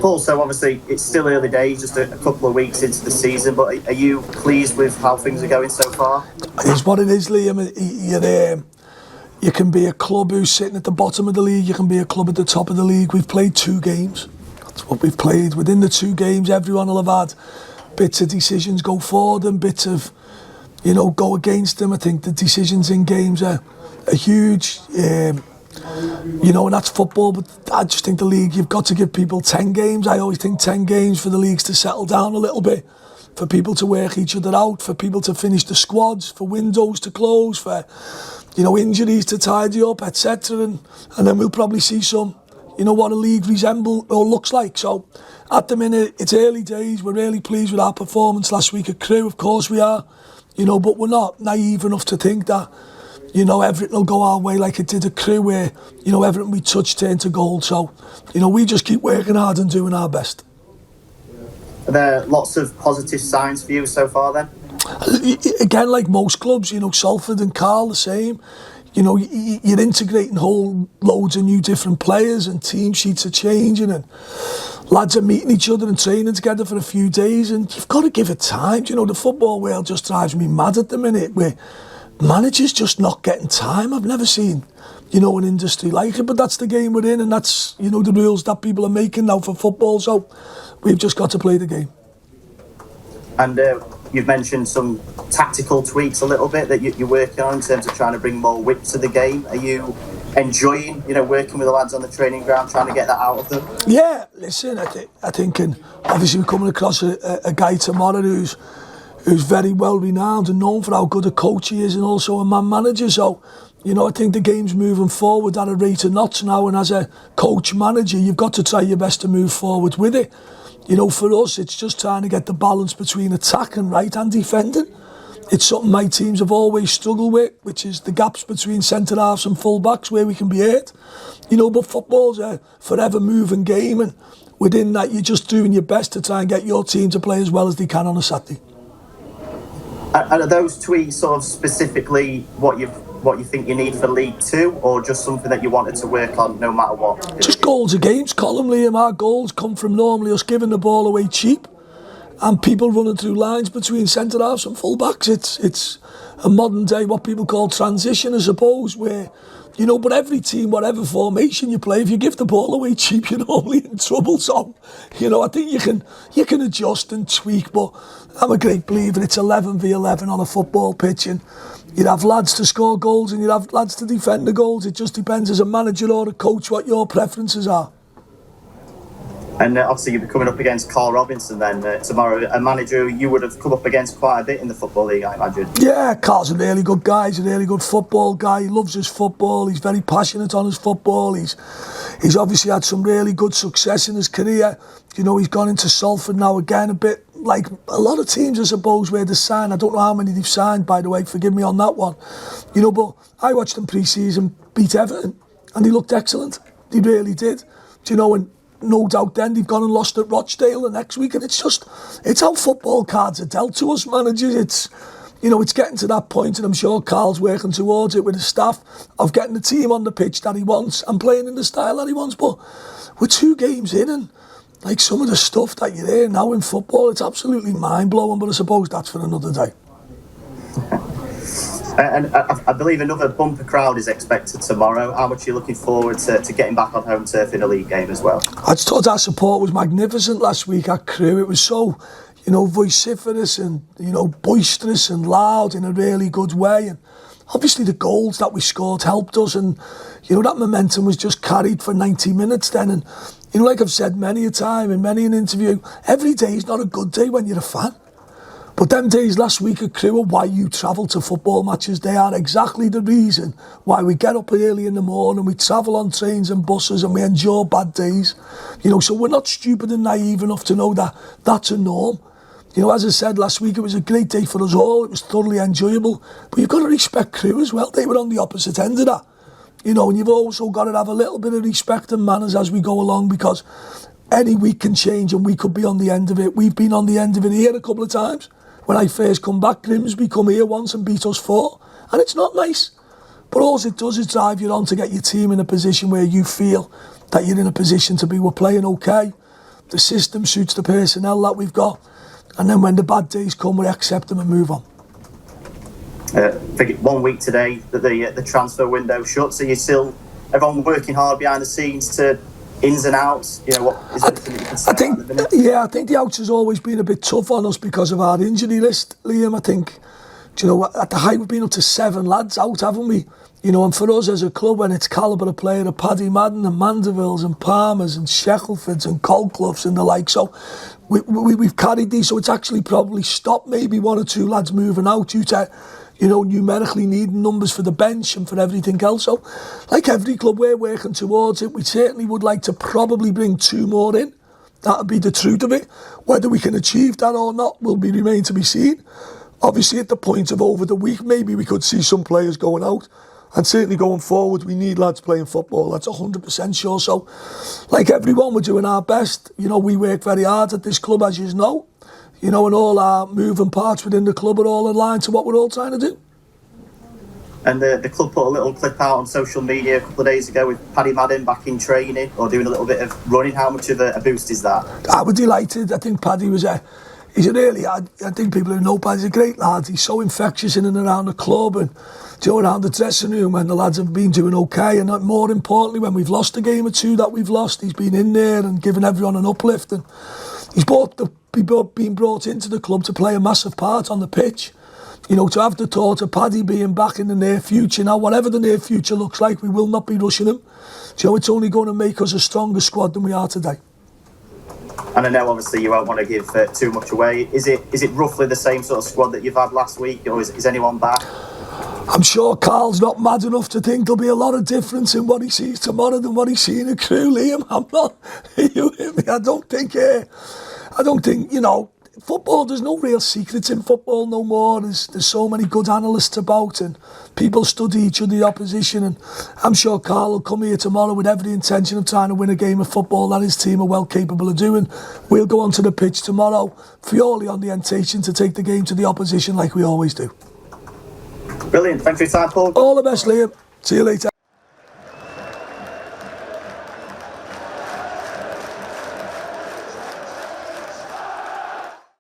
Paul, so obviously it's still early days, just a couple of weeks into the season, but are you pleased with how things are going so far? It's what it is, Liam. You can be a club who's sitting at the bottom of the league, you can be a club at the top of the league. We've played 2 games. That's what we've played. Within the 2 games, everyone will have had bits of decisions go for them, bits of, go against them. I think the decisions in games are huge. And that's football, but I just think the league, you've got to give people 10 games. I always think 10 games for the leagues to settle down a little bit, for people to work each other out, for people to finish the squads, for windows to close, for injuries to tidy up, etc. And then we'll probably see some, what a league resembles or looks like. So at the minute, it's early days. We're really pleased with our performance last week at Crewe. Of course we are, but we're not naive enough to think that, everything will go our way like it did at Crewe, where, everything we touch turned to gold. So, we just keep working hard and doing our best. Are there lots of positive signs for you so far then? Again, like most clubs, Salford and Carl the same. You're integrating whole loads of new different players, and team sheets are changing, and lads are meeting each other and training together for a few days, and you've got to give it time. The football world just drives me mad at the minute, where managers just not getting time. I've never seen, an industry like it, but that's the game we're in, and that's, the rules that people are making now for football, so we've just got to play the game. And you've mentioned some tactical tweaks a little bit that you're working on in terms of trying to bring more wit to the game. Are you enjoying, working with the lads on the training ground, trying to get that out of them? Yeah, listen, I think, and obviously we're coming across a guy tomorrow who's very well renowned and known for how good a coach he is, and also a man manager. So, I think the game's moving forward at a rate of knots now, and as a coach manager, you've got to try your best to move forward with it. For us, it's just trying to get the balance between attack and right and defending. It's something my teams have always struggled with, which is the gaps between centre-halves and full-backs where we can be hurt. But football's a forever moving game, and within that, you're just doing your best to try and get your team to play as well as they can on a Saturday. And are those tweets sort of specifically what you think you need for League Two, or just something that you wanted to work on no matter what? Just goals of games, Colin, Liam. Our goals come from normally us giving the ball away cheap and people running through lines between centre-halves and full-backs. It's a modern day, what people call transition, I suppose, where, but every team, whatever formation you play, if you give the ball away cheap, you're normally in trouble. So, I think you can adjust and tweak, but I'm a great believer it's 11v11 on a football pitch, and you'd have lads to score goals and you'd have lads to defend the goals. It just depends as a manager or a coach what your preferences are. And obviously you'll be coming up against Carl Robinson then tomorrow, a manager who you would have come up against quite a bit in the Football League, I imagine. Yeah, Carl's a really good guy. He's a really good football guy. He loves his football. He's very passionate on his football. He's obviously had some really good success in his career. He's gone into Salford now again, a bit like a lot of teams, I suppose, where they sign. I don't know how many they've signed, by the way, forgive me on that one. But I watched them pre-season beat Everton, and he looked excellent. He really did. And no doubt then they've gone and lost at Rochdale the next week, and it's how football cards are dealt to us managers. It's getting to that point, and I'm sure Carl's working towards it with his staff, of getting the team on the pitch that he wants and playing in the style that he wants. But we're 2 games in, and like some of the stuff that you hear now in football, it's absolutely mind-blowing, but I suppose that's for another day. And I believe another bumper crowd is expected tomorrow. How much are you looking forward to getting back on home turf in a league game as well? I just thought our support was magnificent last week at Crewe. It was so, vociferous and, boisterous and loud in a really good way. And obviously the goals that we scored helped us, and, that momentum was just carried for 90 minutes then. And, like I've said many a time in many an interview, every day is not a good day when you're a fan. But them days last week at Crewe are why you travel to football matches. They are exactly the reason why we get up early in the morning, we travel on trains and buses, and we endure bad days. So we're not stupid and naive enough to know that that's a norm. As I said last week, it was a great day for us all. It was thoroughly enjoyable. But you've got to respect Crewe as well. They were on the opposite end of that. And you've also got to have a little bit of respect and manners as we go along, because any week can change and we could be on the end of it. We've been on the end of it here a couple of times. When I first come back, Grimsby come here once and beat us 4, and it's not nice. But all it does is drive you on to get your team in a position where you feel that you're in a position to be, we're playing okay. the system suits the personnel that we've got, and then when the bad days come, we accept them and move on. I think 1 week today that the transfer window shuts. So you still everyone working hard behind the scenes to ins and outs. You know, what is anything that you can say about the minute? I think the outs has always been a bit tough on us because of our injury list, Liam. I think, you know, at the height we've been up to 7 lads out, haven't we? You know, and for us as a club, when it's calibre of player of Paddy Madden and Mandevilles and Palmers and Shecklefords and Colcloughs and the like, so we've carried these, so it's actually probably stopped maybe 1 or 2 lads moving out due to, you know, numerically needing numbers for the bench and for everything else. So, like every club, we're working towards it. We certainly would like to probably bring 2 more in. That would be the truth of it. Whether we can achieve that or not will remain to be seen. Obviously, at the point of over the week, maybe we could see some players going out. And certainly going forward, we need lads playing football. That's 100% sure. So, like everyone, we're doing our best. You know, we work very hard at this club, as you know. You know, and all our moving parts within the club are all in line to what we're all trying to do. And the club put a little clip out on social media a couple of days ago with Paddy Madden back in training or doing a little bit of running. How much of a boost is that? I was delighted. I think Paddy was he's a really, I think people who know Paddy's a great lad. He's so infectious in and around the club and around the dressing room, and the lads have been doing okay. And more importantly, when we've lost a game or 2 that we've lost, he's been in there and giving everyone an uplift. And he's been brought into the club to play a massive part on the pitch. You know, to have the thought of Paddy being back in the near future. Now, whatever the near future looks like, we will not be rushing him. So it's only going to make us a stronger squad than we are today. And I know, obviously, you won't want to give too much away. Is it roughly the same sort of squad that you've had last week, or is anyone back? I'm sure Carl's not mad enough to think there'll be a lot of difference in what he sees tomorrow than what he's seeing in Crewe, Liam. I'm not. You hear me? I don't think, you know, football, there's no real secrets in football no more. There's so many good analysts about and people study each other, the opposition, and I'm sure Carl will come here tomorrow with every intention of trying to win a game of football that his team are well capable of doing. We'll go onto the pitch tomorrow purely on the intention to take the game to the opposition like we always do. Brilliant. Thanks for your time, Paul. All the best, Liam. See you later.